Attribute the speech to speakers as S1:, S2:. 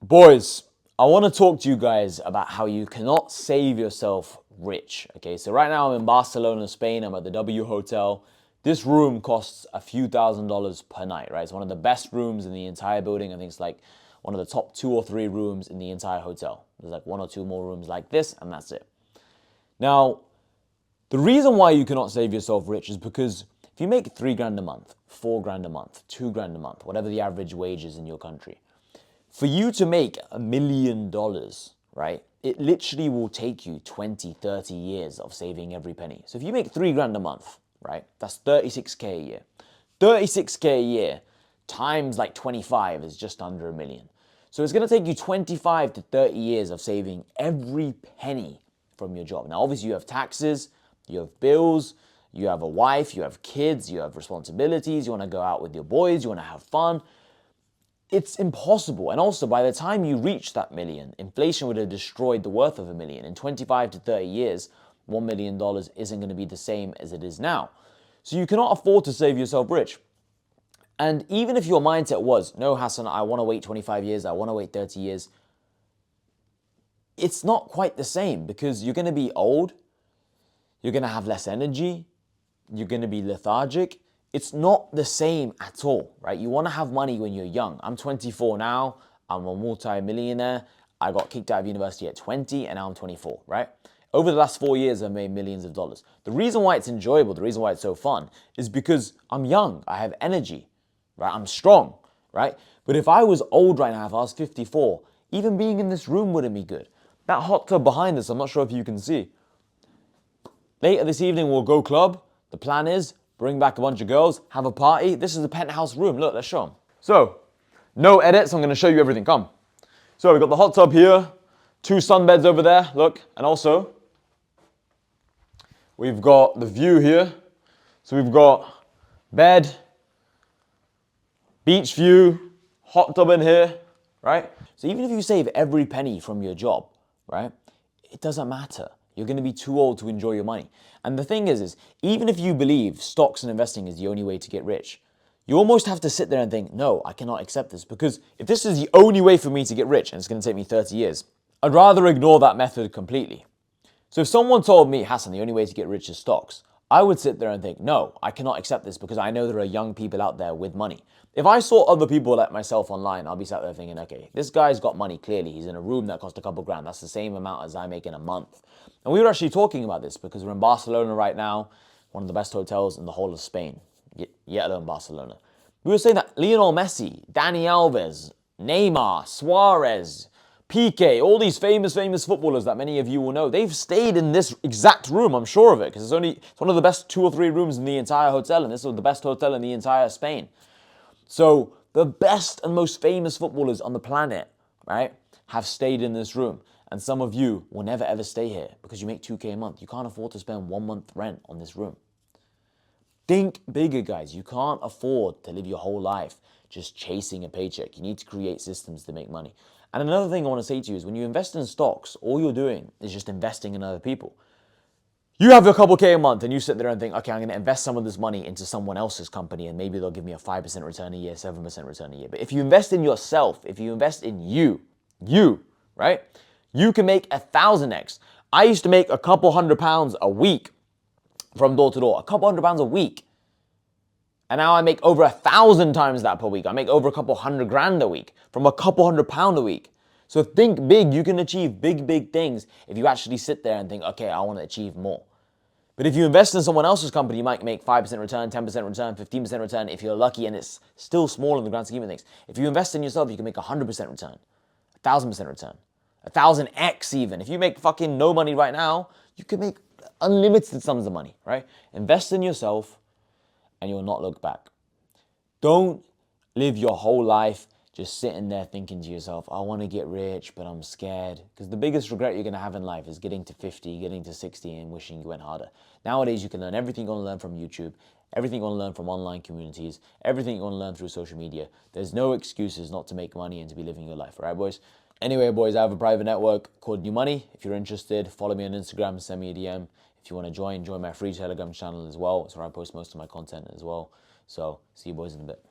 S1: Boys, I want to talk to you guys about how you cannot save yourself rich. Okay, so right now I'm in Barcelona, Spain. I'm at the W Hotel. This room costs a few $1,000s per night, right? It's one of the best rooms in the entire building. I think it's like one of the top 2 or 3 rooms in the entire hotel. There's like 1 or 2 more rooms like this, and that's it. Now, the reason why you cannot save yourself rich is because if you make 3 grand a month, 4 grand a month, 2 grand a month, whatever the average wage is in your country, for you to make $1 million, right, it literally will take you 20, 30 years of saving every penny. So if you make 3 grand a month, right, that's 36K a year. 36K a year times like 25 is just under $1 million. So it's going to take you 25 to 30 years of saving every penny from your job. Now, obviously, you have taxes, you have bills, you have a wife, you have kids, you have responsibilities, you want to go out with your boys, you want to have fun. It's impossible. And also, by the time you reach that million, inflation would have destroyed the worth of $1 million. In 25 to 30 years, $1 million isn't going to be the same as it is now. So you cannot afford to save yourself rich. And even if your mindset was, no, Hassan, I want to wait 25 years, I want to wait 30 years, it's not quite the same because you're going to be old, you're going to have less energy, you're going to be lethargic. It's not the same at all, right? You want to have money when you're young. I'm 24 now. I'm a multi-millionaire. I got kicked out of university at 20 and now I'm 24, right? Over the last 4 years, I've made millions of dollars. The reason why it's enjoyable, the reason why it's so fun is because I'm young. I have energy, right? I'm strong, right? But if I was old right now, if I was 54, even being in this room wouldn't be good. That hot tub behind us, I'm not sure if you can see. Later this evening, we'll go club. The plan is bring back a bunch of girls, have a party. This is a penthouse room. Look, let's show them. So, no edits. I'm going to show you everything. Come. So, we've got the hot tub here, 2 sunbeds over there. Look. And also, we've got the view here. So, we've got bed, beach view, hot tub in here, right? So, even if you save every penny from your job, right, it doesn't matter. You're going to be too old to enjoy your money. And the thing is even if you believe stocks and investing is the only way to get rich, you almost have to sit there and think, no, I cannot accept this because if this is the only way for me to get rich and it's going to take me 30 years, I'd rather ignore that method completely. So if someone told me, Hassan, the only way to get rich is stocks, I would sit there and think, no, I cannot accept this because I know there are young people out there with money. If I saw other people like myself online, I'll be sat there thinking, okay, this guy's got money clearly. He's in a room that cost a couple grand. That's the same amount as I make in a month. And we were actually talking about this because we're in Barcelona right now, one of the best hotels in the whole of Spain, yet alone Barcelona. We were saying that Lionel Messi, Dani Alves, Neymar, Suarez, Piqué, all these famous footballers that many of you will know, they've stayed in this exact room, I'm sure of it, because it's one of the best 2 or 3 rooms in the entire hotel, and this is the best hotel in the entire Spain. So the best and most famous footballers on the planet, right, have stayed in this room. And some of you will never ever stay here because you make 2K a month. You can't afford to spend 1 month rent on this room. Think bigger, guys. You can't afford to live your whole life just chasing a paycheck. You need to create systems to make money. And another thing I want to say to you is when you invest in stocks, all you're doing is just investing in other people. You have a couple K a month and you sit there and think, okay, I'm going to invest some of this money into someone else's company and maybe they'll give me a 5% return a year, 7% return a year. But if you invest in yourself, if you invest in you, right, you can make 1,000x. I used to make a couple £100 a week from door to door, a couple £100 a week. And now I make over 1,000 times that per week. I make over a couple $100 grand a week from a couple £100 a week. So think big. You can achieve big things if you actually sit there and think, okay, I want to achieve more. But if you invest in someone else's company, you might make 5% return, 10% return, 15% return if you're lucky, and it's still small in the grand scheme of things. If you invest in yourself, you can make 100% return, 1,000% return, 1,000x even. If you make fucking no money right now, you can make unlimited sums of money, right? Invest in yourself and you'll not look back. Don't live your whole life just sitting there thinking to yourself, I want to get rich, but I'm scared. Because the biggest regret you're going to have in life is getting to 50, getting to 60 and wishing you went harder. Nowadays, you can learn everything you want to learn from YouTube, everything you want to learn from online communities, everything you want to learn through social media. There's no excuses not to make money and to be living your life, all right, boys? Anyway, boys, I have a private network called New Money. If you're interested, follow me on Instagram, send me a DM. If you want to join my free Telegram channel as well. It's where I post most of my content as well. So, see you boys in a bit.